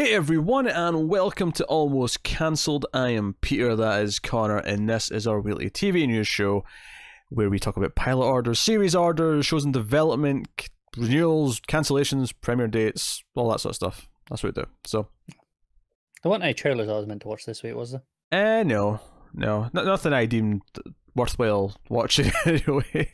Hey everyone, and welcome to Almost Cancelled. I am Peter, that is Connor, and this is our weekly TV news show where we talk about pilot orders, series orders, shows in development, renewals, cancellations, premiere dates, all that sort of stuff. That's what we do. So, there weren't any trailers I was meant to watch this week, was there? No, nothing I deemed worthwhile watching anyway.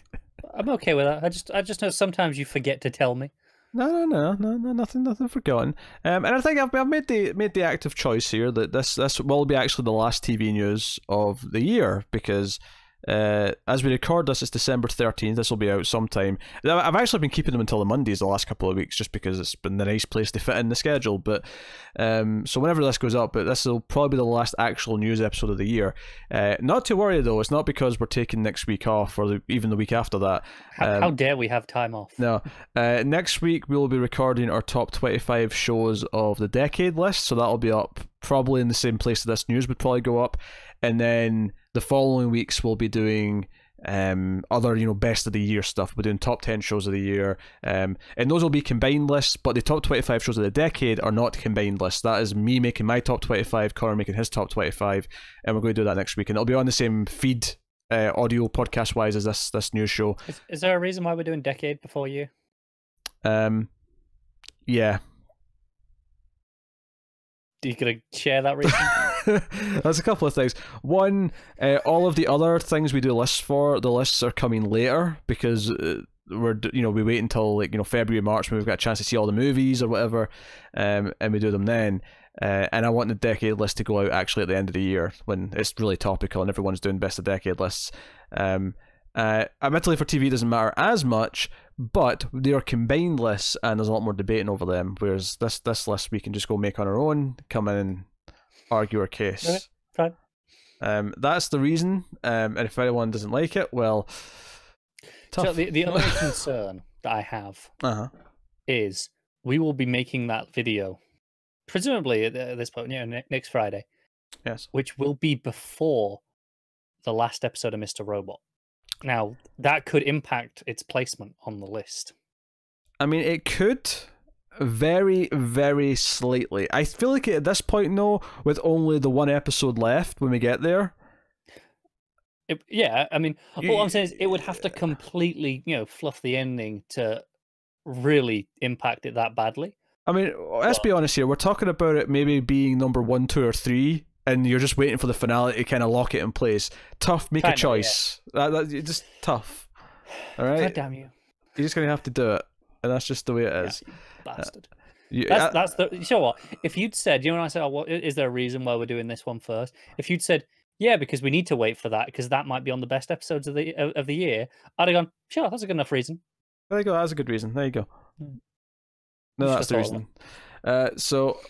I'm okay with that. I just know sometimes you forget to tell me. No, nothing forgotten. And I think I've made the active choice here that this will be actually the last TV news of the year, because as we record this, it's December 13th. This will be out sometime. I've actually been keeping them until the Mondays the last couple of weeks, just because it's been the nice place to fit in the schedule. But so whenever this goes up, but this will probably be the last actual news episode of the year. Not to worry though, it's not because we're taking next week off or even the week after that. How dare we have time off? No. Next week we will be recording our top 25 shows of the decade list, so that'll be up probably in the same place that this news would probably go up, and then the following weeks we'll be doing other best of the year stuff. We're doing top 10 shows of the year, and those will be combined lists, but the top 25 shows of the decade are not combined lists. That is me making my top 25, Connor making his top 25, and we're going to do that next week, and it'll be on the same feed, audio podcast wise, as this news show. Is there a reason why we're doing decade before you? Yeah. Are you gonna share that reason? There's a couple of things. One, all of the other things we do lists for, the lists are coming later, because we wait until February, March, when we've got a chance to see all the movies or whatever, and we do them then. And I want the decade list to go out actually at the end of the year, when it's really topical and everyone's doing best of decade lists. Admittedly, for TV it doesn't matter as much, but they are combined lists and there's a lot more debating over them, whereas this list we can just go make on our own, come in and argue our case. Okay, fine. That's the reason, and if anyone doesn't like it, well, tough. So the only concern that I have is we will be making that video presumably at this point, next Friday. Yes. Which will be before the last episode of Mr. Robot. Now, that could impact its placement on the list. I mean, it could very, very slightly. I feel like at this point, though, with only the one episode left when we get there. I mean, all I'm saying is it would have to completely, fluff the ending to really impact it that badly. I mean, let's be honest here. We're talking about it maybe being number 1, 2, or 3, and you're just waiting for the finale to kind of lock it in place. Tough, make a choice. Yeah. That's just tough. All right? God damn you. You're just going to have to do it, and that's just the way it is. Yeah, you bastard. That's the. You know what? If you'd said, when I said, is there a reason why we're doing this one first? If you'd said, yeah, because we need to wait for that, because that might be on the best episodes of the year, I'd have gone, sure, that's a good enough reason. There you go. That's a good reason. There you go. No, that's the reason. So,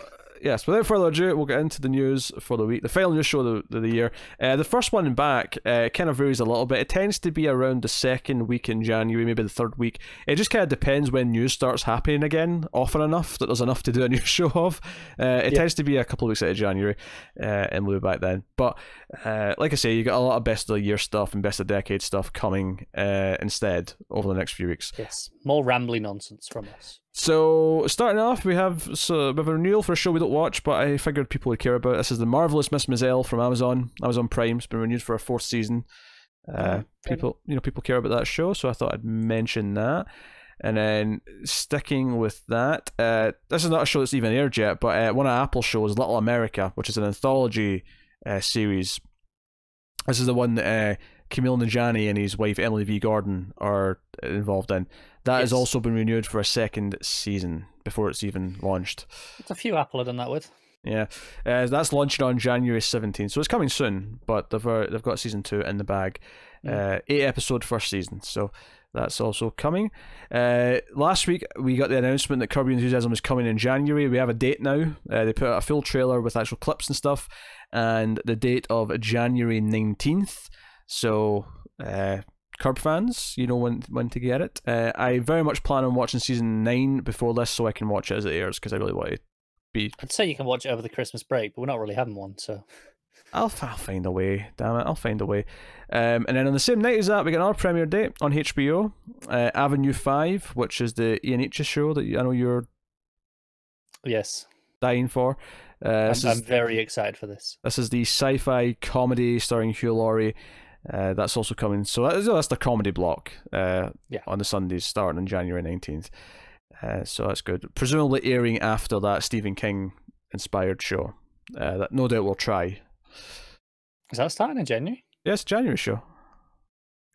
yes, without further ado, we'll get into the news for the week. The final news show of the year. The first one back kind of varies a little bit. It tends to be around the second week in January, maybe the third week. It just kind of depends when news starts happening again, often enough that there's enough to do a news show of. It tends to be a couple of weeks out of January, and we'll be back then. But like I say, you got a lot of best of the year stuff and best of decade stuff coming instead over the next few weeks. Yes, more rambly nonsense from us. So, starting off, we have a renewal for a show we don't watch, but I figured people would care about. This is The Marvelous Miss Maisel from Amazon Prime. It's been renewed for a 4th season. People care about that show, so I thought I'd mention that. And then, sticking with that, this is not a show that's even aired yet, but one of Apple's shows, Little America, which is an anthology series. This is the one that Kumail Nanjiani and his wife Emily V. Gordon are involved in. That has also been renewed for a 2nd season before it's even launched. It's a few Apple have done that with. Yeah, that's launching on January 17th, so it's coming soon. But they've got season 2 in the bag. 8-episode 1st season, so that's also coming. Last week we got the announcement that Curb Your Enthusiasm is coming in January. We have a date now. They put out a full trailer with actual clips and stuff, and the date of January 19th. So, Curb fans, you know when to get it. I very much plan on watching season 9 before this, so I can watch it as it airs, because I really want to be. I'd say you can watch it over the Christmas break, but we're not really having one, so. I'll find a way. Damn it, I'll find a way. And then on the same night as that, we got another premiere date on HBO, Avenue 5, which is the Ian H show that I know you're. Yes. dying for. I'm very excited for this. This is the sci-fi comedy starring Hugh Laurie. That's also coming. So that's the comedy block on the Sundays starting on January 19th. So that's good. Presumably airing after that Stephen King inspired show. That no doubt we'll try. Is that starting in January? Yes, January show.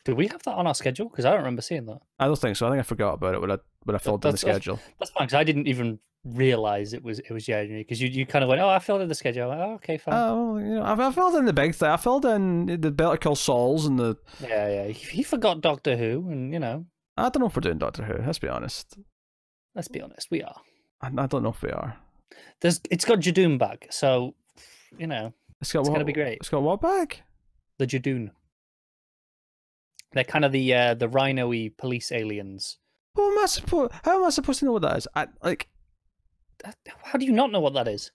Do we have that on our schedule? Because I don't remember seeing that. I don't think so. I think I forgot about it when I filled in the schedule. That's fine, because I didn't even realise it was January, because you kind of went, I filled in the schedule. I went, okay, fine. Oh, I filled in the big thing. I filled in the Better Call Sauls and the... Yeah. He forgot Doctor Who, and, I don't know if we're doing Doctor Who, let's be honest. Let's be honest, we are. I don't know if we are. It's got Jadoon back, so, it's going to be great. It's got what back? The Jadoon. They're kind of the rhino-y police aliens. How am I supposed to know what that is? How do you not know what that is?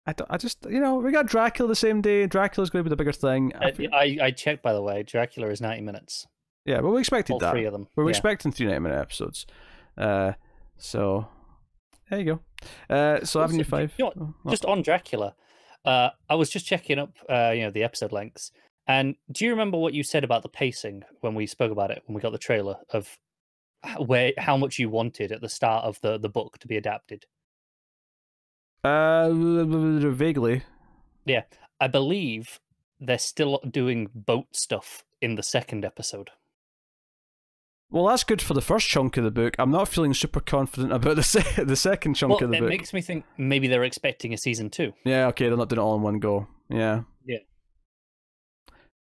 I just, we got Dracula the same day. Dracula's going to be the bigger thing. I checked, by the way. Dracula is 90 minutes. Yeah, but we expected that. All three of them. We were expecting 3 90-minute episodes. So, there you go. So Avenue 5. Just on Dracula, I was just checking up, the episode lengths. And do you remember what you said about the pacing when we spoke about it, when we got the trailer, of how much you wanted at the start of the book to be adapted? Vaguely. Yeah. I believe they're still doing boat stuff in the second episode. Well, that's good for the first chunk of the book. I'm not feeling super confident about the second chunk of the book. It makes me think maybe they're expecting a season 2. Yeah, okay, they're not doing it all in one go. Yeah.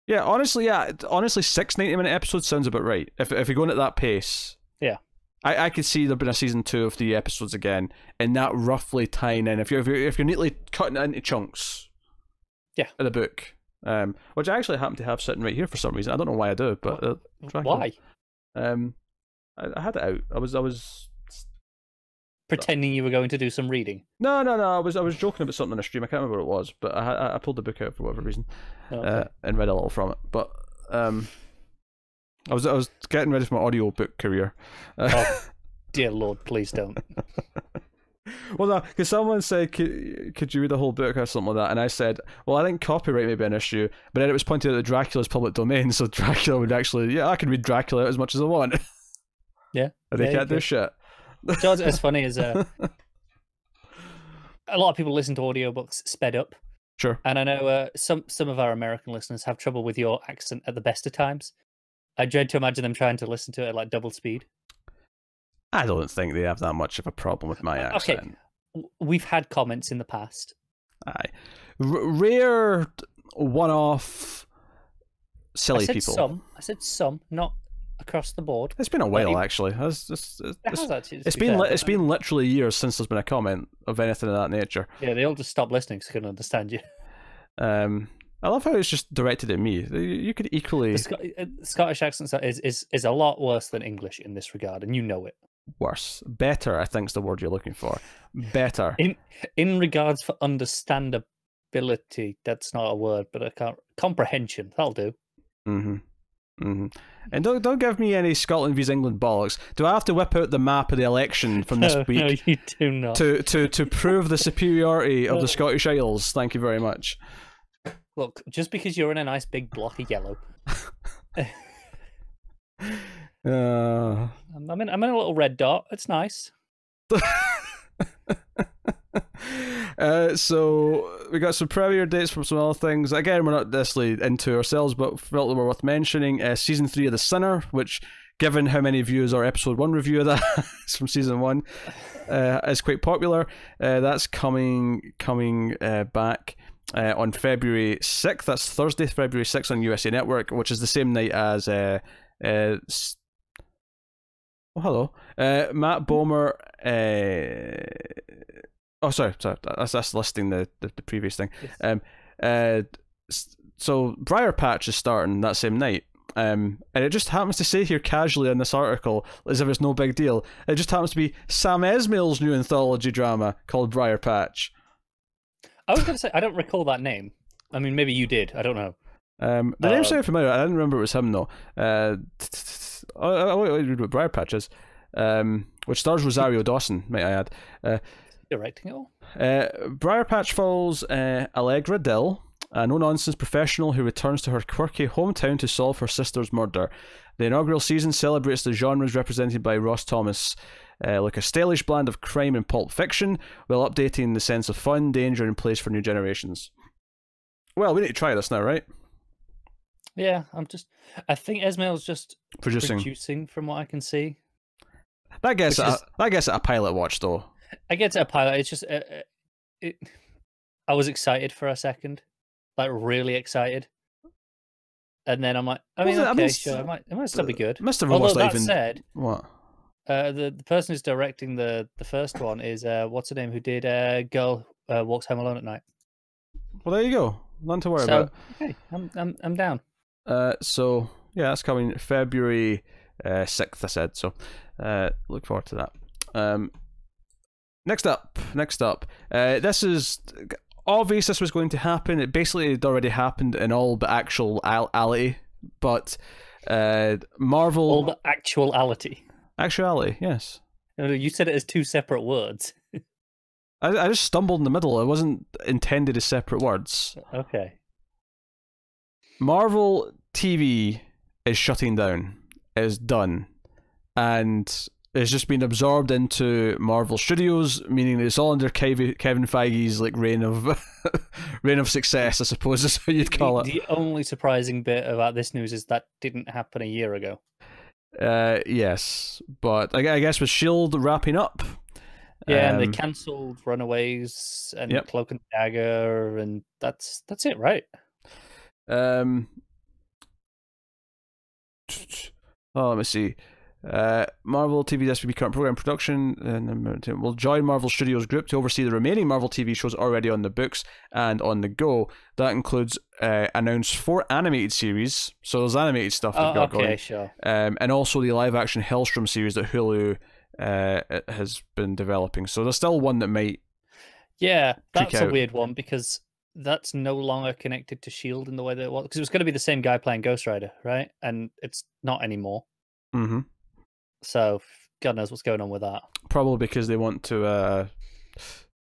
Yeah, honestly, 6 90-minute episodes sounds about right. If you're going at that pace. Yeah. I could see there being a season 2 of 3 episodes again, and that roughly tying in. If you're neatly cutting it into chunks. Yeah. Of the book. Which I actually happen to have sitting right here for some reason. I don't know why I do, but why? I had it out. I was pretending you were going to do some reading. No. I was joking about something on a stream. I can't remember what it was, but I pulled the book out for whatever reason, and read a little from it. But I was getting ready for my audiobook career. Oh, dear Lord, please don't. Well, no, because someone said, could you read the whole book or something like that? And I said, well, I think copyright may be an issue, but then it was pointed out that Dracula's public domain, so Dracula would actually, I can read Dracula as much as I want. Yeah. And they can't do shit. So what's funny is a lot of people listen to audiobooks sped up. Sure. And I know some of our American listeners have trouble with your accent at the best of times. I dread to imagine them trying to listen to it at like double speed. I don't think they have that much of a problem with my accent. Okay, we've had comments in the past. Aye. Rare one-off silly people. I said some, not across the board. It's been a while, actually. It's been literally years since there's been a comment of anything of that nature. Yeah, they all just stopped listening because they couldn't understand you. I love how it's just directed at me. You could equally... Scottish accent is a lot worse than English in this regard, and you know it. Worse. Better, I think, is the word you're looking for. Better. In regards for understandability, that's not a word, but I can't... Comprehension, that'll do. And don't give me any Scotland vs England bollocks. Do I have to whip out the map of the election from this week? No, you do not. To prove the superiority of the Scottish Isles? Thank you very much. Look, just because you're in a nice big block of yellow. I'm in a little red dot. It's nice. So we got some premiere dates from some other things. Again, we're not necessarily into ourselves, but felt they were worth mentioning. Season 3 of The Sinner, which, given how many views our episode 1 review of that is from season 1, is quite popular. That's coming back on February 6th. That's Thursday, February 6th on USA Network, which is the same night as hello. Matt Bomer. Sorry. That's listing the previous thing. Yes. So Briar Patch is starting that same night. And it just happens to say here casually in this article, as if it's no big deal, it just happens to be Sam Esmail's new anthology drama called Briar Patch. I was going to say, I don't recall that name. I mean, maybe you did. I don't know. The name sounded familiar. I didn't remember it was him, though. I'll read what Briar Patch is, which stars Rosario Dawson, might I add. directing it all? Briar Patch Falls Allegra Dill, a no-nonsense professional who returns to her quirky hometown to solve her sister's murder. The inaugural season celebrates the genres represented by Ross Thomas, like a stylish blend of crime and pulp fiction, while updating the sense of fun, danger, and place for new generations. Well, we need to try this now, right? Yeah, I think Esmail's just producing from what I can see. That gets a pilot watch, though. I get to a pilot. It's just, I was excited for a second, like really excited, and then I'm like, sure, it might still be good. Must have Although almost that said, what? The person who's directing the first one is what's her name? Who did Girl Walks Home Alone at Night? Well, there you go. Nothing to worry about. Okay, I'm down. So yeah, that's coming February 6th. I said so. Look forward to that. Next up. This is obvious. This was going to happen. It basically had already happened in all but actuality. But Marvel. All but actuality. Actuality, yes. You said it as two separate words. I just stumbled in the middle. It wasn't intended as separate words. Okay. Marvel TV is shutting down. Is done. And it's just been absorbed into Marvel Studios, meaning it's all under Kevin Feige's like reign of success, I suppose is how you'd call it. The only surprising bit about this news is that didn't happen a year ago. Yes, but I guess with S.H.I.E.L.D. wrapping up. Yeah, and they cancelled Runaways and Cloak and Dagger, and that's it, right? Let me see. Marvel TV's SVP current program production and will join Marvel Studios Group to oversee the remaining Marvel TV shows already on the books and on the go. That includes announced 4 animated series. So there's animated stuff they've got going. Sure. And also the live-action Hellstrom series that Hulu has been developing. So there's still one that might. Yeah, that's a weird one because that's no longer connected to S.H.I.E.L.D. in the way that it was. Because it was going to be the same guy playing Ghost Rider, right? And it's not anymore. Mm-hmm. So, God knows what's going on with that. Probably because they want to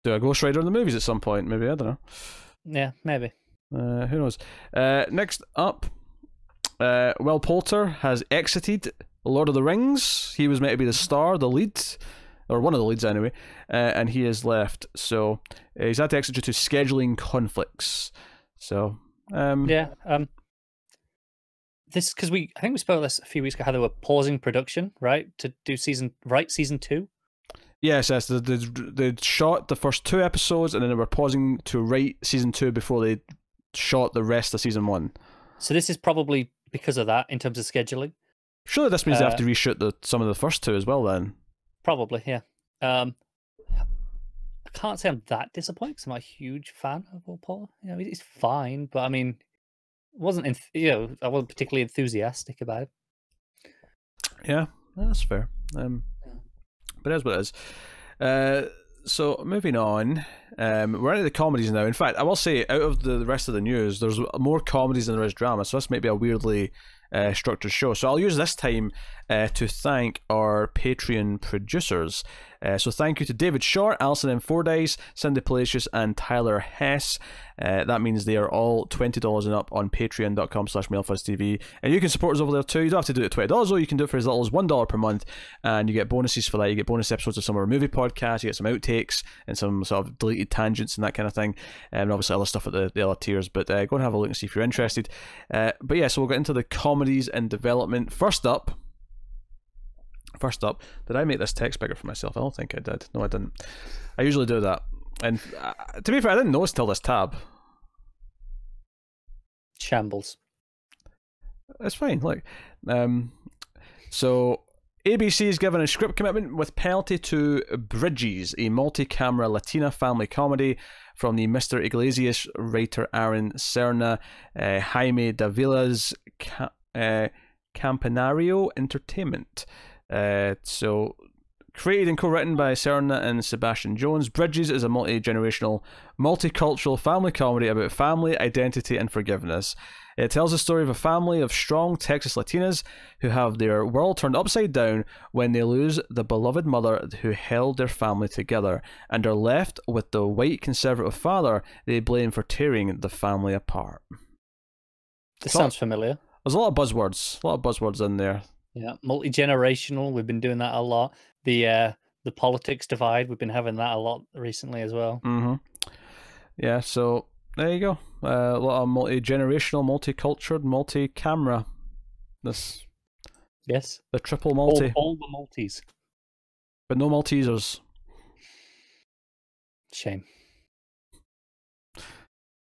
do a Ghost Rider in the movies at some point. Maybe, I don't know. Yeah, maybe. Who knows? Next up, Will Poulter has exited Lord of the Rings. He was meant to be the star, the lead, or one of the leads anyway, and he has left. So he's had to exit due to scheduling conflicts. So this because I think we spoke about this a few weeks ago how they were pausing production, right, to do season 2. Yes. They shot the first 2 episodes and then they were pausing to write season 2 before they shot the rest of season 1. So this is probably because of that in terms of scheduling. Surely this means they have to reshoot some of the first 2 as well then. Probably, yeah. I can't say I'm that disappointed because I'm a huge fan of Will Poulter. You know, he's fine, but I mean, I wasn't particularly enthusiastic about it. Yeah, that's fair. But it is what it is. So moving on, we're into the comedies now. In fact, I will say, out of the rest of the news, there's more comedies than there is drama. So this might be a weirdly structured show. So I'll use this time to thank our Patreon producers. So thank you to David Short, Alison M. Fordyce, Cindy Palacios, and Tyler Hess. That means they are all $20 and up on patreon.com/MailFuzzTV. And you can support us over there too. You don't have to do it at $20 though. You can do it for as little as $1 per month. And you get bonuses for that. You get bonus episodes of some of our movie podcasts. You get some outtakes and some sort of deleted tangents and that kind of thing. And obviously other stuff at the other tiers. But go and have a look and see if you're interested. But yeah, so we'll get into the comedies in development. First up, did I make this text bigger for myself? I don't think I did. No, I didn't. I usually do that. And to be fair, I didn't notice till this tab. Shambles. It's fine. Look, so ABC is given a script commitment with penalty to Bridges, a multi-camera Latina family comedy from the Mr. Iglesias writer Aaron Serna, Jaime Davila's Campanario Entertainment. So Created and co-written by Serna and Sebastian Jones, Bridges is a multi-generational, multicultural family comedy about family, identity, and forgiveness. It tells the story of a family of strong Texas Latinas who have their world turned upside down when they lose the beloved mother who held their family together, and are left with the white conservative father they blame for tearing the family apart. This sounds familiar. There's a lot of buzzwords in there. Yeah, multi-generational. We've been doing that a lot. The politics divide. We've been having that a lot recently as well. Mm-hmm. Yeah, so there you go. A lot of multi-generational, multicultural, multi-camera. Yes. The triple multi. All the multis. But no Maltesers. Shame.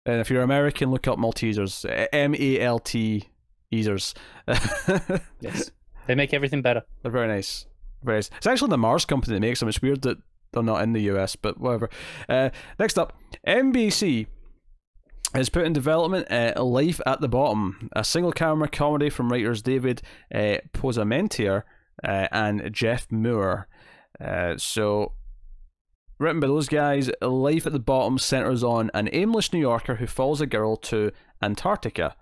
And if you're American, look up Maltesers. Maltesers. Yes. They make everything better. They're very nice. Very nice. It's actually the Mars company that makes them. It's weird that they're not in the US, but whatever. Next up, NBC has put in development Life at the Bottom, a single-camera comedy from writers David Posamentier and Jeff Moore. So, written by those guys, Life at the Bottom centers on an aimless New Yorker who follows a girl to Antarctica,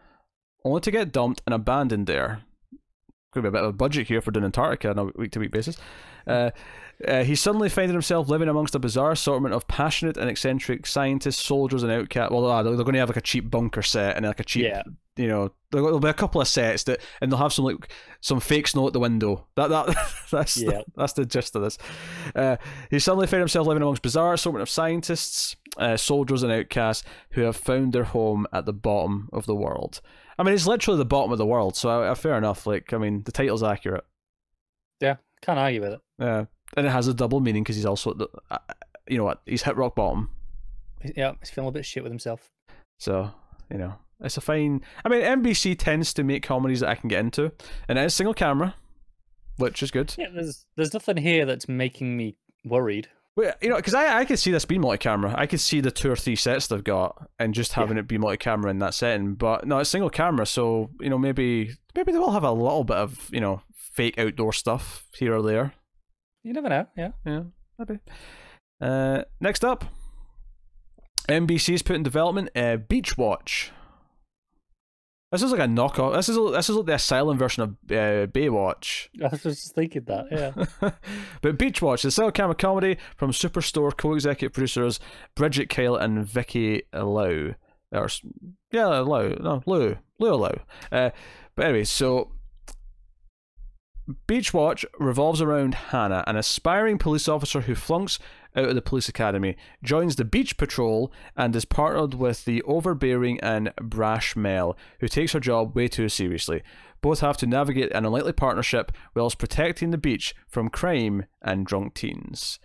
only to get dumped and abandoned there. Could be a bit of a budget here for doing Antarctica on a week-to-week basis. He suddenly finding himself living amongst a bizarre assortment of passionate and eccentric scientists, soldiers, and outcasts. Well, they're going to have like a cheap bunker set and like a cheap, there'll be a couple of sets and they'll have some fake snow at the window. That's the gist of this. He suddenly found himself living amongst bizarre assortment of scientists, soldiers, and outcasts who have found their home at the bottom of the world. I mean, it's literally the bottom of the world, so fair enough. Like, I mean, the title's accurate. Yeah, can't argue with it. Yeah, and it has a double meaning because he's also, you know what, he's hit rock bottom. Yeah, he's feeling a bit shit with himself. So, it's a fine. I mean, NBC tends to make comedies that I can get into, and it is single camera, which is good. Yeah, there's nothing here that's making me worried. Well, because I could see this being multi-camera. I could see the 2 or 3 sets they've got and just having it be multi-camera in that setting. But no, it's single camera, so maybe they will have a little bit of fake outdoor stuff here or there. You never know. Yeah, maybe. Next up, NBC's put in development Beach Watch. This is like a knockoff. This is like the asylum version of Baywatch. I was just thinking that, yeah. But Beach Watch is a single camera comedy from Superstore co-executive producers Bridget Kyle and Vicky Lau. Lou Lau. But anyway, so Beach Watch revolves around Hannah, an aspiring police officer who flunks out of the police academy, joins the beach patrol, and is partnered with the overbearing and brash Mel, who takes her job way too seriously. Both have to navigate an unlikely partnership whilst protecting the beach from crime and drunk teens.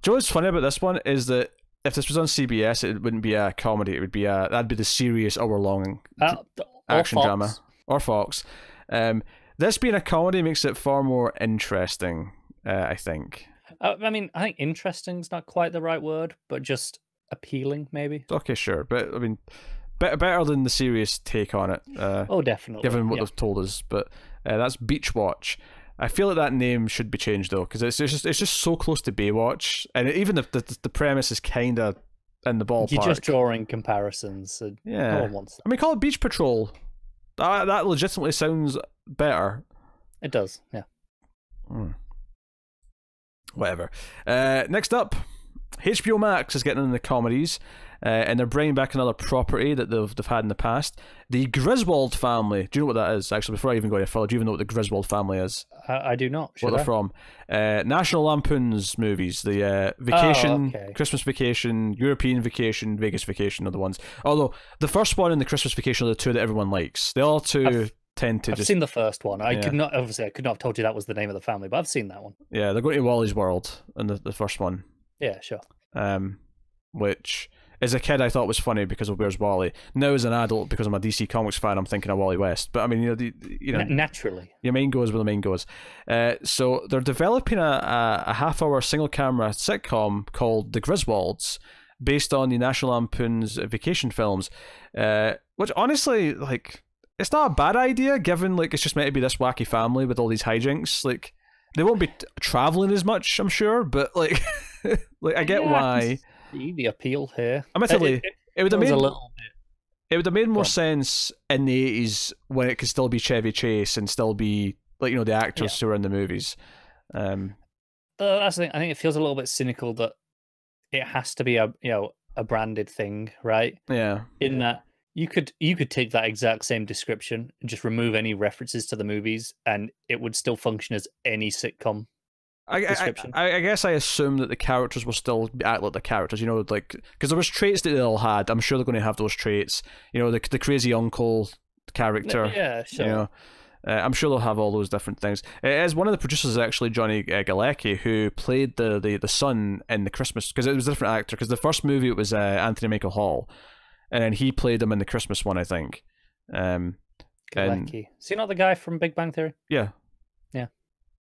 Do you know what's funny about this one is that if this was on CBS, it wouldn't be a comedy. It would be that'd be the serious hour-long action drama, or Fox. This being a comedy makes it far more interesting, I think. I mean, I think interesting's not quite the right word, but just appealing, maybe. Okay, sure. But, I mean, better than the serious take on it. Definitely. Given what they've told us. But that's Beach Watch. I feel like that name should be changed, though, because it's just so close to Baywatch. And even if the premise is kind of in the ballpark. You're just drawing comparisons. So no one wants that. I mean, call it Beach Patrol. That legitimately sounds better. It does, yeah. Whatever. Next up, HBO Max is getting into the comedies, and they're bringing back another property that they've had in the past. The Griswold family. Do you know what that is? Actually, before I even go any further, do you even know what the Griswold family is? I do not. Where they're from? National Lampoon's movies. The Vacation, Christmas Vacation, European Vacation, Vegas Vacation are the ones. Although the first one and the Christmas Vacation are the two that everyone likes. The other two I've seen the first one. I could not have told you that was the name of the family, but I've seen that one. Yeah, they're going to Wally's World in the first one. Yeah, sure. Which as a kid I thought was funny because of Where's Wally. Now as an adult, because I'm a DC Comics fan, I'm thinking of Wally West. But I mean, naturally, your mind goes where the mind goes. So they're developing a half-hour single-camera sitcom called The Griswolds, based on the National Lampoon's Vacation films. Which honestly, like, it's not a bad idea, given like it's just meant to be this wacky family with all these hijinks. Like, They won't be traveling as much, I'm sure, but like, like I get why. See the appeal here. Admittedly, it would have made a little bit. It would have made more sense in the 80s when it could still be Chevy Chase and still be like the actors who were in the movies. That's the thing. I think it feels a little bit cynical that it has to be a branded thing, right? Yeah. In that you could take that exact same description and just remove any references to the movies, and it would still function as any sitcom description. I guess I assume that the characters will still act like the characters, like because there was traits that they all had. I'm sure they're going to have those traits. The crazy uncle character. Yeah, sure. I'm sure they'll have all those different things. As one of the producers is actually Johnny Galecki, who played the son in the Christmas, because it was a different actor. Because the first movie it was Anthony Michael Hall, and then he played him in the Christmas one, I think. Galecki. Is he not the guy from Big Bang Theory? Yeah. Yeah.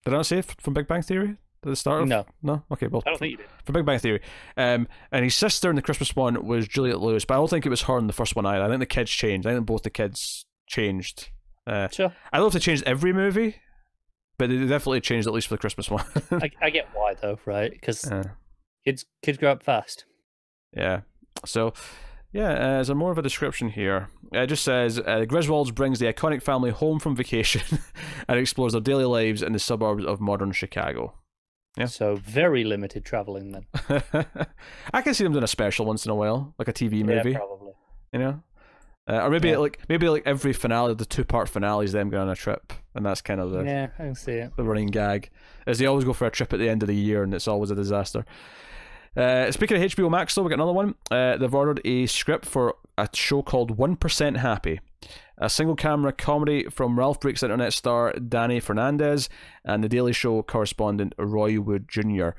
Did I not say it from Big Bang Theory at the start? No. No? Okay, well. I don't think you did. From Big Bang Theory. And his sister in the Christmas one was Juliette Lewis, but I don't think it was her in the first one either. I think the kids changed. I think both the kids changed. Sure. I don't know if they changed every movie, but they definitely changed at least for the Christmas one. I get why, though, right? Because kids grow up fast. Yeah. So, there's more of a description here. It just says, Griswolds brings the iconic family home from vacation and explores their daily lives in the suburbs of modern Chicago. Yeah. So very limited traveling then. I can see them doing a special once in a while, like a TV movie. Yeah, probably. Or maybe like every finale, the 2-part finale is them going on a trip, and that's kind of I can see it. The running gag, as they always go for a trip at the end of the year, and it's always a disaster. Speaking of HBO Max, though, we got another one. They've ordered a script for a show called 1% Happy, a single-camera comedy from Ralph Breaks Internet star Danny Fernandez and The Daily Show correspondent Roy Wood Jr.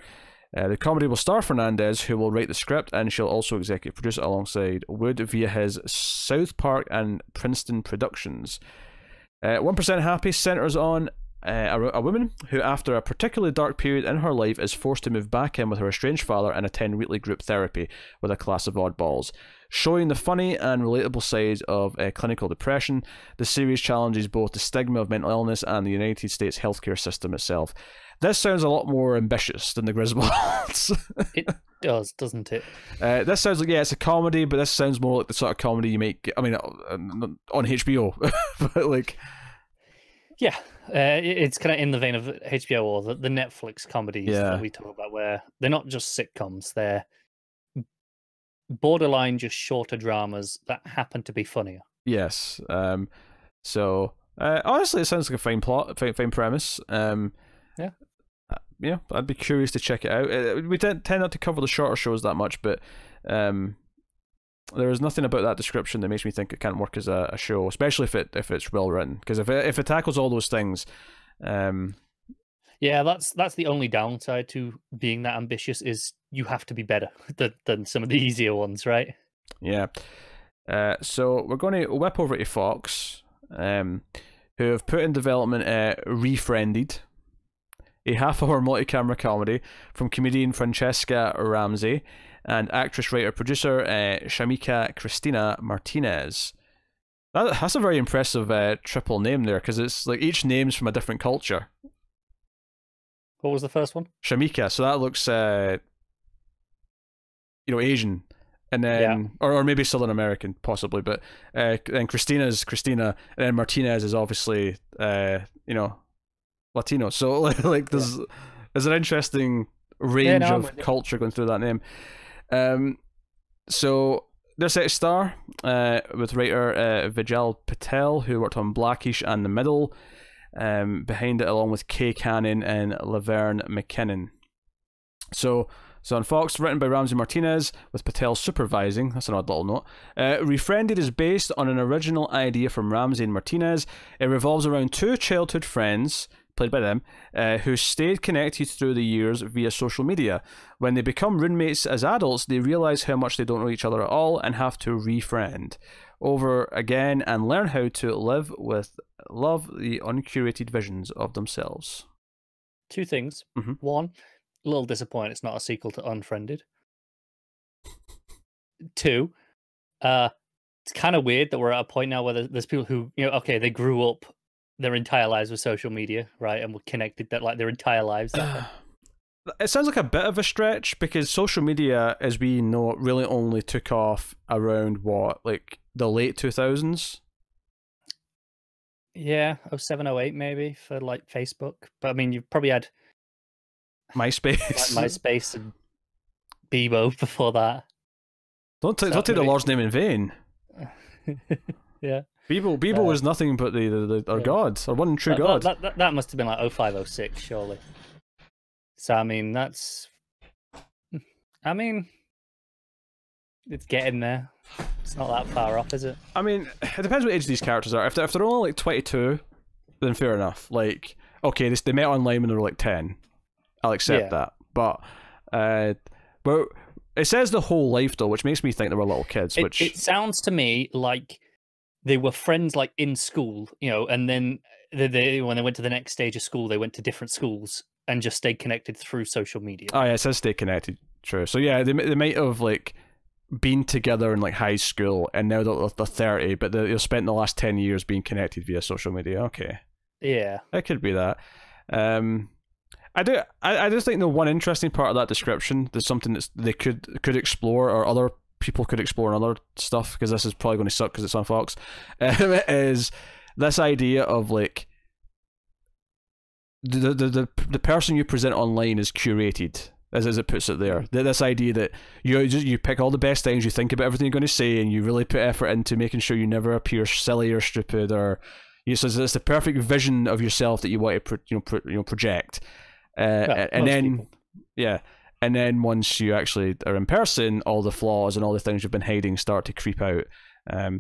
The comedy will star Fernandez, who will write the script, and she'll also executive produce it alongside Wood via his South Park and Princeton productions. 1% Happy centers on a woman who, after a particularly dark period in her life, is forced to move back in with her estranged father and attend weekly group therapy with a class of oddballs. Showing the funny and relatable sides of clinical depression, the series challenges both the stigma of mental illness and the United States healthcare system itself. This sounds a lot more ambitious than the Griswolds. It does, doesn't it? This sounds like, it's a comedy, but this sounds more like the sort of comedy you make, on HBO. But like... Yeah, it's kind of in the vein of HBO or the Netflix comedies that we talk about, where they're not just sitcoms, they're borderline just shorter dramas that happen to be funnier. Yes. So, honestly, it sounds like a fine plot, fine premise. Yeah, I'd be curious to check it out. We tend not to cover the shorter shows that much, but there is nothing about that description that makes me think it can't work as a show, especially if it's well written. Because if it tackles all those things, yeah, that's the only downside to being that ambitious, is you have to be better than some of the easier ones, right? Yeah. So we're going to whip over to Fox, who have put in development Refriended, a half-hour multi-camera comedy from comedian Francesca Ramsey and actress, writer, producer Shamika Cristina Martinez. That's a very impressive triple name there, because it's like each name's from a different culture. What was the first one? Shamika, so that looks Asian, and then or maybe Southern American possibly, but and Christina's Christina, and then Martinez is obviously Latino. So like there's an interesting range of culture going through that name. So they're set to star with writer Vijay Patel, who worked on Blackish and The Middle, behind it, along with Kay Cannon and Laverne McKinnon. So on Fox, written by Ramsey Martinez, with Patel supervising. That's an odd little note. Refriended is based on an original idea from Ramsey and Martinez. It revolves around two childhood friends, played by them, who stayed connected through the years via social media. When they become roommates as adults, they realize how much they don't know each other at all and have to refriend over again and learn how to live with love the uncurated visions of themselves. Two things. Mm-hmm. One, a little disappointed it's not a sequel to Unfriended. Two, it's kind of weird that we're at a point now where there's people who, they grew up their entire lives with social media, right? And were connected that like their entire lives that way. It sounds like a bit of a stretch because social media, as we know, really only took off around what, like the late 2000s? Yeah, 07, 08 maybe for like Facebook. But I mean, you've probably had MySpace. like MySpace and Bebo before that. Don't take the Lord's name in vain. Yeah. Bebo was nothing but our God, our one true God. That must have been like 05, 06, surely. So I mean, it's getting there. It's not that far off, is it? I mean, it depends what age these characters are. If they're only like 22, then fair enough. Like, okay, they met online when they were like 10. I'll accept that. But it says the whole life though, which makes me think they were little kids. It sounds to me like they were friends like in school, you know, and then when they went to the next stage of school, they went to different schools and just stayed connected through social media. Oh yeah, it says stay connected. True. So yeah, they might have like been together in like high school, and now they're 30, but they've spent the last 10 years being connected via social media. Okay. Yeah. It could be that. I just think the one interesting part of that description, there's something that they could explore, or other people could explore in other stuff, because this is probably going to suck because it's on Fox, is this idea of like the person you present online is curated, as it puts it there. This idea that you pick all the best things, you think about everything you're going to say, and you really put effort into making sure you never appear silly or stupid, or so it's the perfect vision of yourself that you want to project. And then once you actually are in person, all the flaws and all the things you've been hiding start to creep out.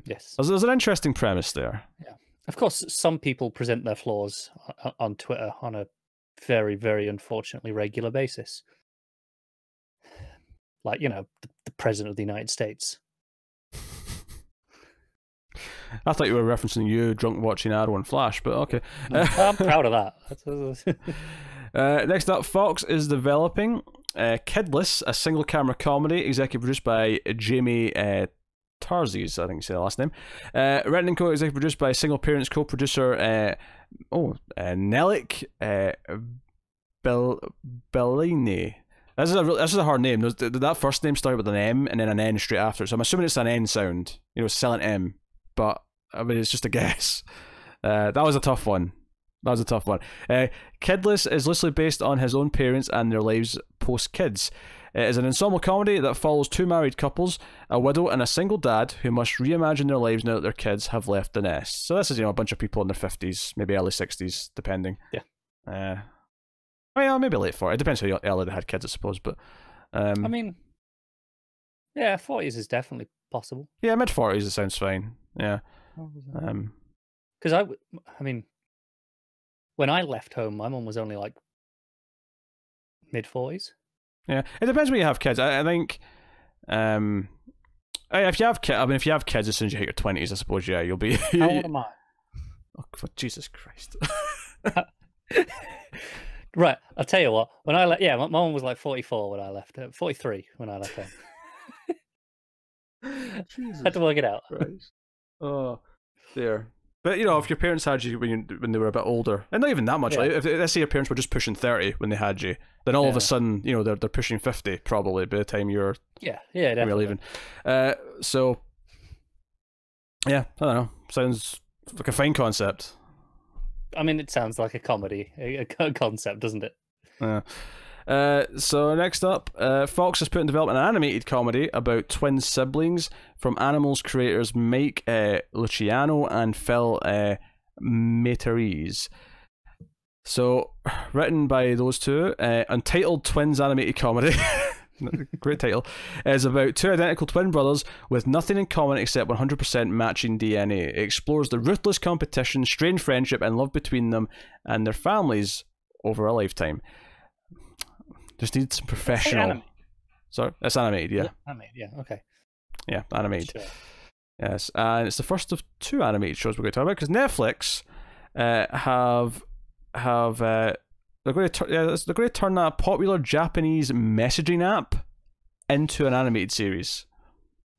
Yes, there's an interesting premise there. Yeah, of course, some people present their flaws on Twitter on a very, very unfortunately regular basis. Like, you know, the President of the United States. I thought you were referencing you drunk watching Arrow and Flash, but okay. I'm proud of that. Next up, Fox is developing Kidless, a single-camera comedy executive produced by Jamie Tarzies, I think you say the last name. Written and co-executive produced by single parents co-producer Nelik Bellini. This is a hard name. That first name started with an M and then an N straight after, so I'm assuming it's an N sound. You know, silent M. But I mean, it's just a guess. That was a tough one. Kidless is loosely based on his own parents and their lives post-kids. It is an ensemble comedy that follows two married couples, a widow and a single dad, who must reimagine their lives now that their kids have left the nest. So this is, a bunch of people in their 50s, maybe early 60s, depending. Yeah. I mean, maybe late 40s. It depends how early they had kids, I suppose. But I mean, yeah, 40s is definitely possible. Yeah, mid 40s, it sounds fine. Yeah. Because I mean, when I left home, my mum was only like mid 40s. Yeah, it depends when you have kids. I think, if you have kids as soon as you hit your 20s, I suppose, yeah, you'll be. How old am I? Oh, Jesus Christ. Right, I'll tell you what. When I left, my mum was like 44 when I left. 43 when I left home. I had to work it out. Christ. Oh, dear. But if your parents had you when they were a bit older, and not even that much, like, if let's say your parents were just pushing 30 when they had you, then all of a sudden, they're pushing 50 probably by the time you're definitely leaving. So yeah, I don't know. Sounds like a fine concept. I mean, it sounds like a comedy, a concept, doesn't it? So next up, Fox has put in development an animated comedy about twin siblings from Animals creators Mike Luciano and Phil Materese. So, written by those two, Untitled Twins animated comedy, great title, is about two identical twin brothers with nothing in common except 100% matching DNA. It explores the ruthless competition, strained friendship, and love between them and their families over a lifetime. Just need some professional. Sorry, it's animated, yeah. Animated, yeah, okay. Yeah, animated. Sure. Yes, and it's the first of two animated shows we're going to talk about, because Netflix they're going to turn that popular Japanese messaging app into an animated series.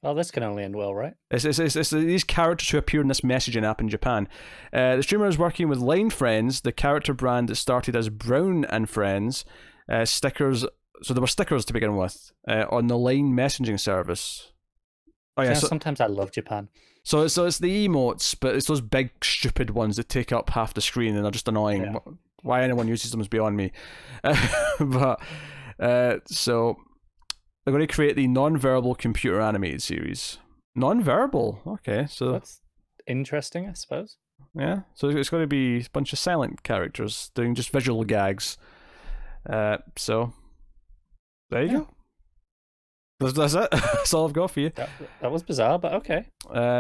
Well, this can only end well, right? It's these characters who appear in this messaging app in Japan. The streamer is working with Line Friends, the character brand that started as Brown and Friends. Stickers. So there were stickers to begin with on the Line messaging service. Oh yeah. Sometimes I love Japan. So it's the emotes, but it's those big stupid ones that take up half the screen and are just annoying. Yeah. Why anyone uses them is beyond me. But so they're going to create the non-verbal computer animated series. Non-verbal, okay, so that's interesting, I suppose. Yeah, so it's going to be a bunch of silent characters doing just visual gags. So there you go. That's it. That's all I've got for you. That was bizarre, but okay.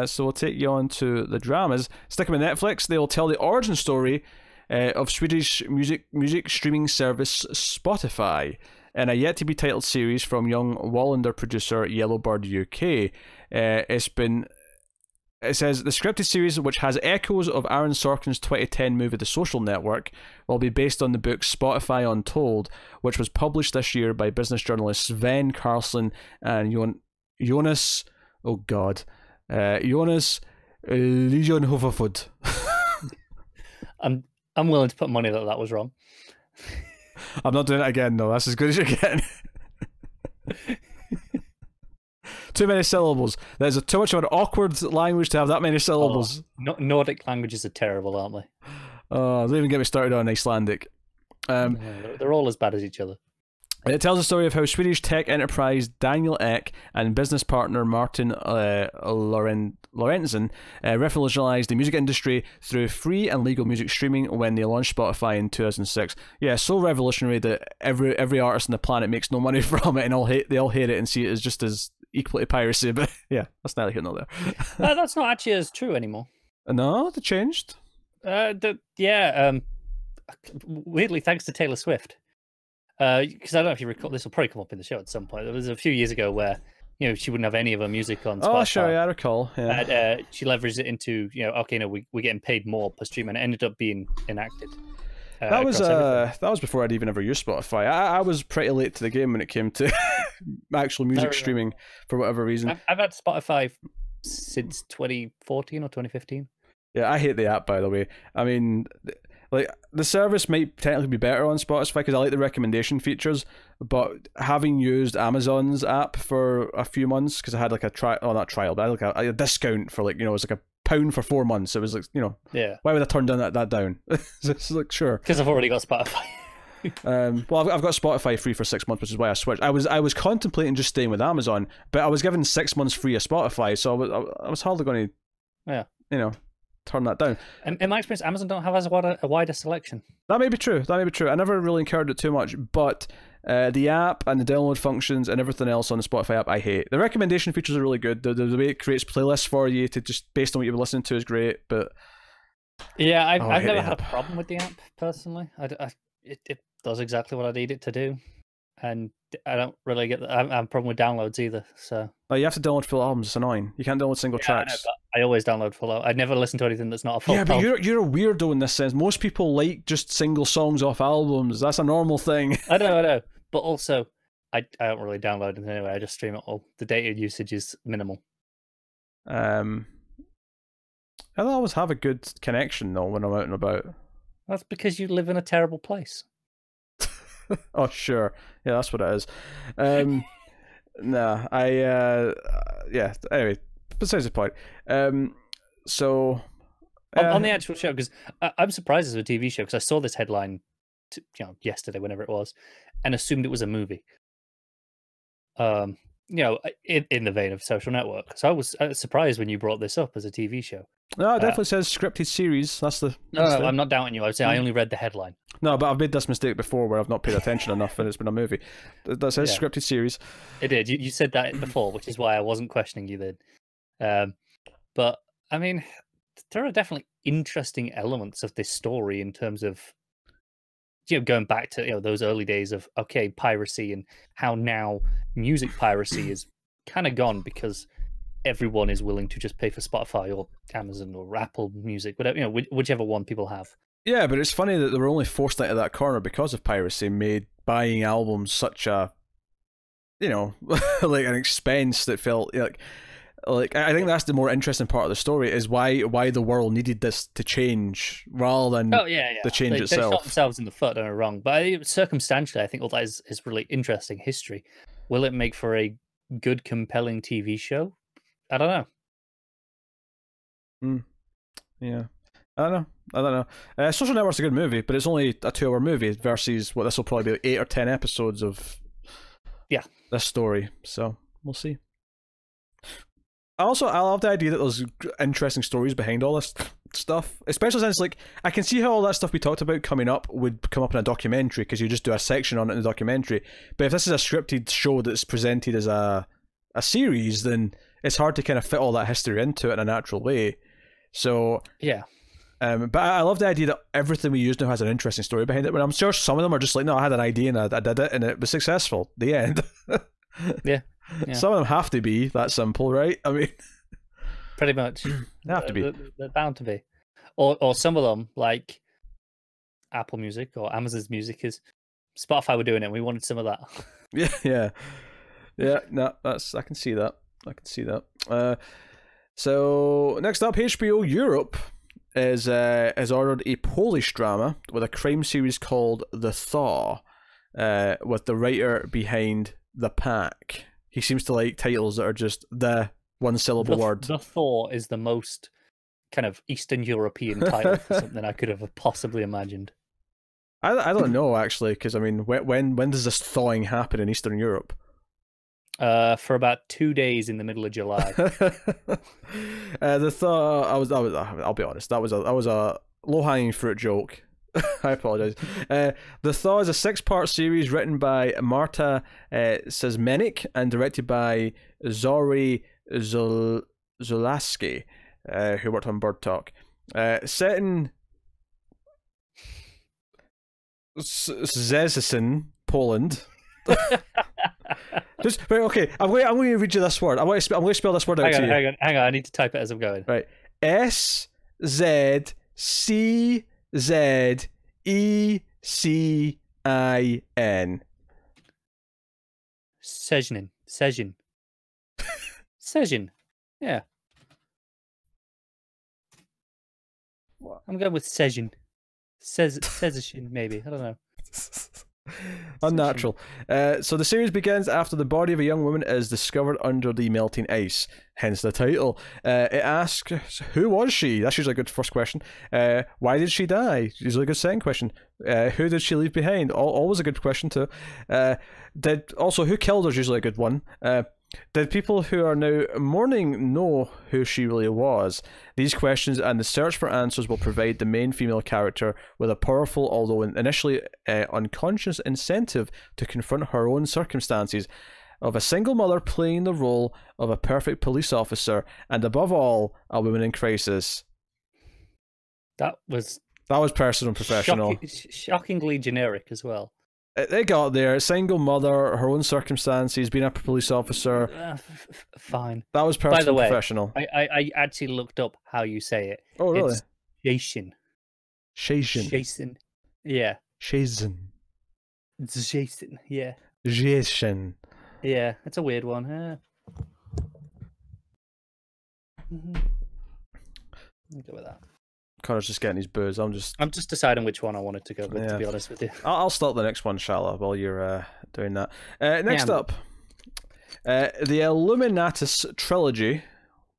So we'll take you on to the dramas. Stick them in Netflix. They will tell the origin story of Swedish music streaming service Spotify in a yet-to-be-titled series from young Wallander producer Yellowbird UK. It says the scripted series, which has echoes of Aaron Sorkin's 2010 movie The Social Network, will be based on the book Spotify Untold, which was published this year by business journalists Sven Karlsson and Jonas Legion Hoverfoot. I'm willing to put money that was wrong. I'm not doing it again, though. That's as good as you're getting. Too many syllables. There's too much of an awkward language to have that many syllables. Nordic languages are terrible, aren't they? Oh, don't even get me started on Icelandic. They're all as bad as each other. It tells the story of how Swedish tech enterprise Daniel Ek and business partner Martin Lorentzen revolutionized the music industry through free and legal music streaming when they launched Spotify in 2006. Yeah, so revolutionary that every artist on the planet makes no money from it, and they all hate it and see it as just as equal to piracy. But yeah, that's neither here nor there. That's not actually as true anymore. No, they changed. Weirdly, thanks to Taylor Swift. Because I don't know if you recall, this will probably come up in the show at some point. There was a few years ago where she wouldn't have any of her music on Spotify. Oh, sure, yeah, I recall. Yeah. And, she leveraged it into we're getting paid more per stream, and it ended up being enacted. That was before I'd even ever used Spotify. I was pretty late to the game when it came to actual music streaming for whatever reason. I've had Spotify since 2014 or 2015. Yeah, I hate the app, by the way. I mean, like, the service might technically be better on Spotify because I like the recommendation features, but having used Amazon's app for a few months, because I had like a not trial, but I had like a discount for it was like £1 for 4 months. It was like, yeah. Why would I turn that down? It's like, sure. Because I've already got Spotify. Well, I've got Spotify free for 6 months, which is why I switched. I was contemplating just staying with Amazon, but I was given 6 months free of Spotify, so I was hardly going to, turn that down. In my experience, Amazon don't have as a wider selection. That may be true. I never really encountered it too much, but the app and the download functions and everything else on the Spotify app, I hate. The recommendation features are really good. The way it creates playlists for you to just based on what you've been listening to is great. But yeah, I've never had a problem with the app personally. It does exactly what I need it to do, and I don't really get I have a problem with downloads either. So you have to download full albums. It's annoying. You can't download single tracks. I always download full album. I never listen to anything that's not a full album. Yeah, but you're a weirdo in this sense. Most people like just single songs off albums. That's a normal thing. I know. But also, I don't really download it anyway. I just stream it all. The data usage is minimal. I always have a good connection though when I'm out and about. That's because you live in a terrible place. Oh, sure. Yeah, that's what it is. Anyway, besides the point. So on the actual show, because I'm surprised it's a TV show because I saw this headline, yesterday, whenever it was, and assumed it was a movie. In the vein of Social Network. So I was surprised when you brought this up as a TV show. No, it definitely says scripted series. No, I'm not doubting you. I would say I only read the headline. No, but I've made this mistake before where I've not paid attention enough and it's been a movie. That says scripted series. It did. You said that before, which is why I wasn't questioning you then. But, I mean, there are definitely interesting elements of this story in terms of going back to those early days of piracy and how now music piracy is kind of gone because everyone is willing to just pay for Spotify or Amazon or Apple Music, whatever, whichever one people have. Yeah, but it's funny that they were only forced out of that corner because of piracy, made buying albums such a, like an expense that felt like Like, I think that's the more interesting part of the story, is why the world needed this to change rather than the change itself. They shot themselves in the foot, don't get me wrong. But circumstantially, I think all that is really interesting history. Will it make for a good, compelling TV show? I don't know. Yeah. I don't know. Social Network's a good movie, but it's only a 2-hour movie versus what this will probably be 8 or 10 episodes of this story. So we'll see. I love the idea that there's interesting stories behind all this stuff, especially since, like, I can see how all that stuff we talked about coming up would come up in a documentary, because you just do a section on it in the documentary. But if this is a scripted show that's presented as a series, then it's hard to kind of fit all that history into it in a natural way. So yeah. But I love the idea that everything we use now has an interesting story behind it. But I'm sure some of them are just like, no, I had an idea and I did it and it was successful. The end. Yeah. Some of them have to be that simple, right? I mean, pretty much. They have to be. They're bound to be. Or some of them, like Apple Music or Amazon's Music, is Spotify were doing it. We wanted some of that. Yeah. No, I can see that. So next up, HBO Europe has ordered a Polish drama with a crime series called The Thaw, with the writer behind The Pack. He seems to like titles that are just the one-syllable word. The Thaw is the most kind of Eastern European title for something I could have possibly imagined. I don't know, actually, because, I mean, when does this thawing happen in Eastern Europe? For about 2 days in the middle of July. The Thaw, I'll be honest, that was a low-hanging fruit joke. I apologize. The Thaw is a 6-part series written by Marta Sezmenik and directed by Zori Zulaski, who worked on Bird Talk. Set in Szczecin, Poland. Just right, okay. I'm going to read you this word. I'm going to spell this word out to you. Hang on. I need to type it as I'm going. Right. SZCZECIN. Sezin. Yeah. What? I'm going with Sezin. Sezin, maybe. I don't know. Unnatural. So the series begins after the body of a young woman is discovered under the melting ice, hence the title. It asks, who was she? That's usually a good first question. Why did she die? Usually a good second question. Who did she leave behind? Always a good question too. Who killed her is usually a good one. Did people who are now mourning know who she really was? These questions and the search for answers will provide the main female character with a powerful, although initially unconscious, incentive to confront her own circumstances of a single mother playing the role of a perfect police officer, and above all, a woman in crisis. That was personal and professional. Shockingly generic as well. They got there. Single mother, her own circumstances, being a police officer. Fine. That was personal. By the way, professional. I actually looked up how you say it. Oh, really? It's Jason. Yeah. Jason. It's Jason. Yeah. Jason. Yeah, it's a weird one. I'll go with that. Connor's just getting his booze. I'm just deciding which one I wanted to go with, to be honest with you. I'll start the next one, shall I, while you're doing that. Next up, the Illuminatus Trilogy,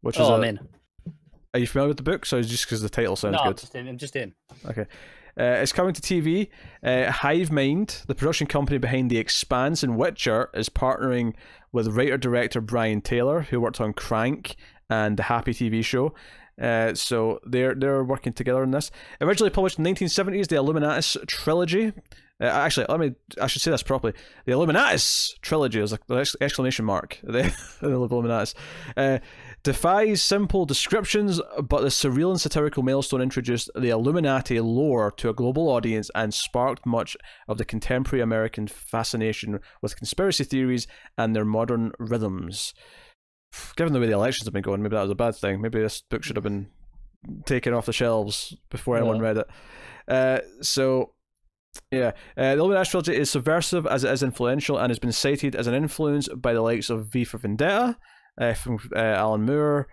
which is I'm in. Are you familiar with the book? So it's just because the title sounds good? I'm just in. Okay. It's coming to TV. Hive Mind, the production company behind The Expanse and Witcher, is partnering with writer-director Brian Taylor, who worked on Crank and the Happy TV show. So they're working together on this. Originally published in the 1970s, the Illuminatus Trilogy. I should say this properly. The Illuminatus Trilogy is like the exclamation mark. The Illuminatus defies simple descriptions, but the surreal and satirical milestone introduced the Illuminati lore to a global audience and sparked much of the contemporary American fascination with conspiracy theories and their modern rhythms. Given the way the elections have been going, maybe that was a bad thing. Maybe this book should have been taken off the shelves before anyone read it. The Illuminatus Trilogy is subversive as it is influential and has been cited as an influence by the likes of V for Vendetta, from Alan Moore.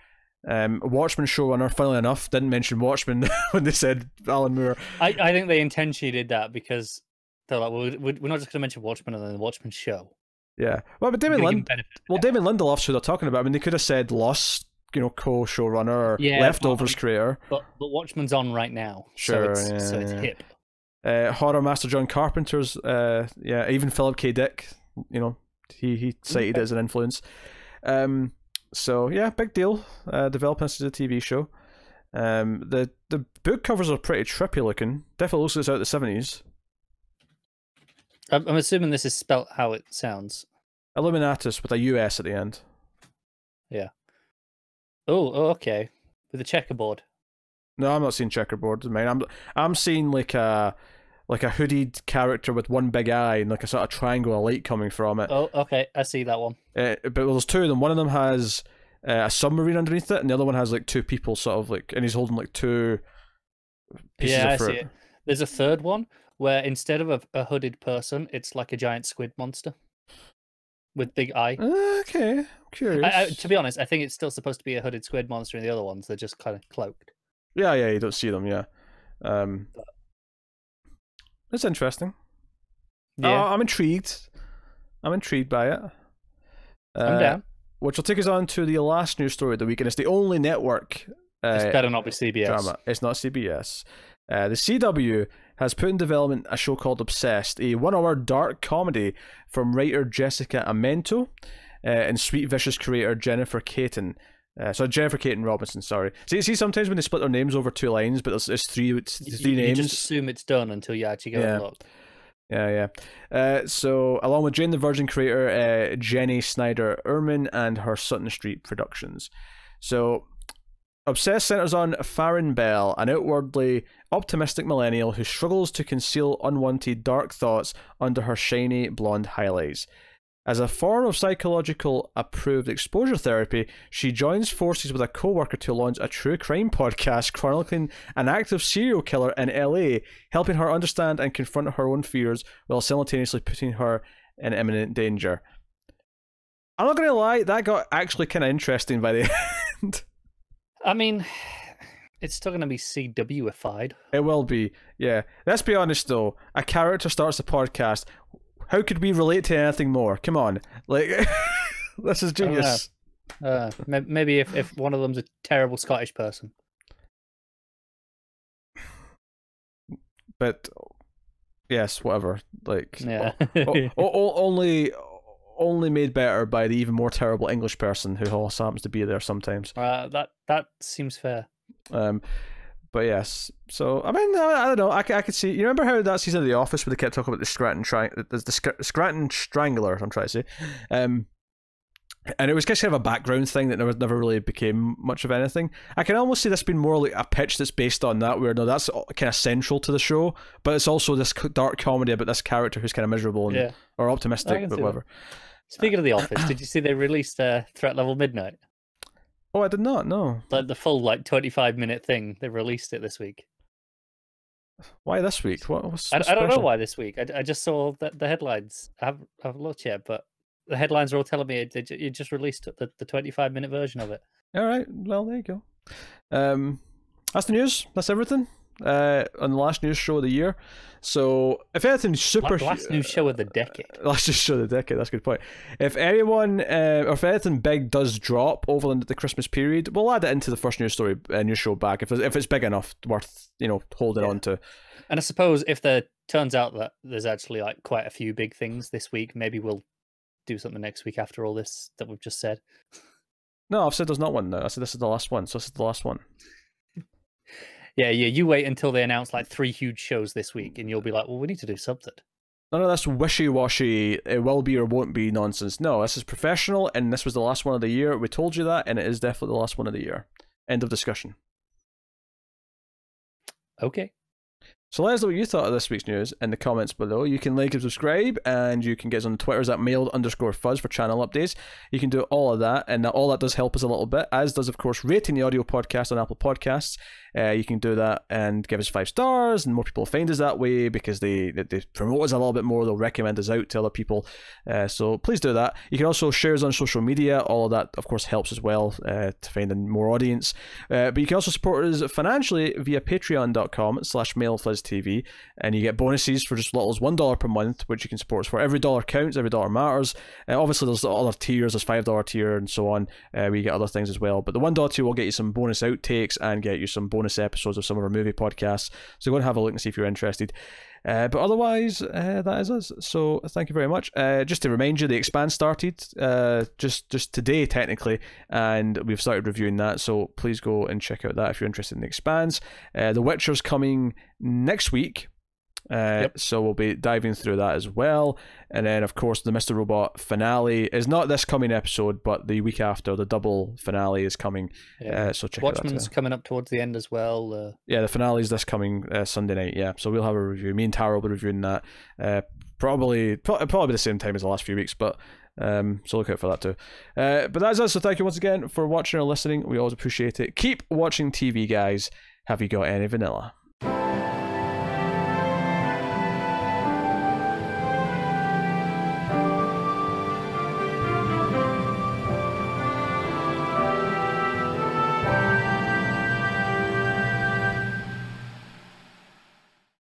Watchmen showrunner, funnily enough, didn't mention Watchmen when they said Alan Moore. I think they intentionally did that because they're like, well, we're not just going to mention Watchmen and then the Watchmen show. Yeah, well, but Damon Lindelof's who they're talking about. I mean, they could have said Lost, co-showrunner or Leftovers creator. But Watchmen's on right now, sure, so it's hip. Horror master John Carpenter's, even Philip K. Dick, he cited it as an influence. So yeah, big deal. Developing this as a TV show. The book covers are pretty trippy looking. Definitely looks like it's out of the 70s. I'm assuming this is spelt how it sounds. Illuminatus with a US at the end. Yeah. Oh, okay. With a checkerboard. No, I'm not seeing checkerboard. I'm seeing like a hooded character with one big eye and like a sort of triangle of light coming from it. Oh, okay. I see that one. But there's two of them. One of them has a submarine underneath it, and the other one has like two people sort of like, and he's holding like two pieces of fruit. I see it. There's a third one where instead of a hooded person, it's like a giant squid monster with big eye. Okay, I'm curious. To be honest, I think it's still supposed to be a hooded squid monster, and the other ones, they're just kind of cloaked. Yeah, you don't see them, yeah. It's interesting. Yeah. I'm intrigued. I'm intrigued by it. I'm down. Which will take us on to the last news story of the week, and it's the only network. It's better not be CBS. Drama. It's not CBS. The CW has put in development a show called Obsessed, a 1-hour dark comedy from writer Jessica Amento and Sweet Vicious creator Jennifer Caton. Jennifer Caton Robinson, sorry. See, sometimes when they split their names over two lines, but it's three names. You just assume it's done until you actually go and look. Yeah. So, along with Jane the Virgin creator Jenny Snyder Ehrman and her Sutton Street Productions. So, Obsessed centers on Farron Bell, an outwardly optimistic millennial who struggles to conceal unwanted dark thoughts under her shiny blonde highlights. As a form of psychological approved exposure therapy, she joins forces with a co-worker to launch a true crime podcast chronicling an active serial killer in LA, helping her understand and confront her own fears while simultaneously putting her in imminent danger. I'm not going to lie, that got actually kind of interesting by the end. I mean, it's still going to be CW-ified. It will be, yeah. Let's be honest though, a character starts a podcast. How could we relate to anything more? Come on. Like, this is genius. Maybe if one of them's a terrible Scottish person. But, yes, whatever. Like, yeah. only made better by the even more terrible English person who also happens to be there sometimes. That seems fair. But yes, so I mean, I don't know. I could see. You remember how that season of The Office where they kept talking about the Scranton Strangler? I'm trying to say, and it was kind of a background thing that never really became much of anything. I can almost see this being more like a pitch that's based on that, where no, that's kind of central to the show, but it's also this dark comedy about this character who's kind of miserable and or optimistic, but whatever. Speaking of The Office, did you see they released Threat Level Midnight? Oh, I did not know. Like the full 25-minute thing. They released it this week. Why this week? What's I don't know why this week. I just saw the headlines. I haven't looked yet, but the headlines are all telling me you just released the 25-minute version of it. All right. Well, there you go. That's the news. That's everything. On the last news show of the year. So, if anything last news show of the decade. Last news show of the decade. That's a good point. If anyone, or if anything big does drop over the Christmas period, we'll add it into the first news story, news show back if it's big enough, worth holding on to. And I suppose if there turns out that there's actually quite a few big things this week, maybe we'll do something next week after all this that we've just said. No, I've said there's not one now. I said this is the last one, so this is the last one. Yeah, you wait until they announce 3 huge shows this week, and you'll be like, well, we need to do something. None of this wishy-washy, it will be or won't be nonsense. No, this is professional, and this was the last one of the year. We told you that, and it is definitely the last one of the year. End of discussion. Okay. So let us know what you thought of this week's news in the comments below. You can like and subscribe, and you can get us on Twitters at mailed_fuzz for channel updates. You can do all of that, and all that does help us a little bit, as does, of course, rating the audio podcast on Apple Podcasts. You can do that and give us 5 stars, and more people find us that way because they promote us a little bit more. They'll recommend us out to other people. So please do that. You can also share us on social media. All of that, of course, helps as well to find a more audience. But you can also support us financially via patreon.com/mailfuzztv, and you get bonuses for just as little as $1 per month, which you can support us for. Every dollar counts. Every dollar matters. Obviously, there's other tiers. There's $5 tier and so on. We get other things as well. But the $1 tier will get you some bonus outtakes and get you some bonus episodes of some of our movie podcasts, so go and have a look and see if you're interested. But otherwise, that is us. So thank you very much. Just to remind you, The Expanse started just today technically, and we've started reviewing that, so please go and check out that if you're interested in The Expanse. The Witcher's coming next week. So we'll be diving through that as well. And then, of course, the Mr. Robot finale is not this coming episode, but the week after. The double finale is coming. So check Watchmen's it out. coming up towards the end as well. The finale is this coming Sunday night. So we'll have a review. Me and Tara will be reviewing that probably the same time as the last few weeks, but so look out for that too. But that's us. So thank you once again for watching or listening. We always appreciate it. Keep watching TV, guys. Have you got any vanilla?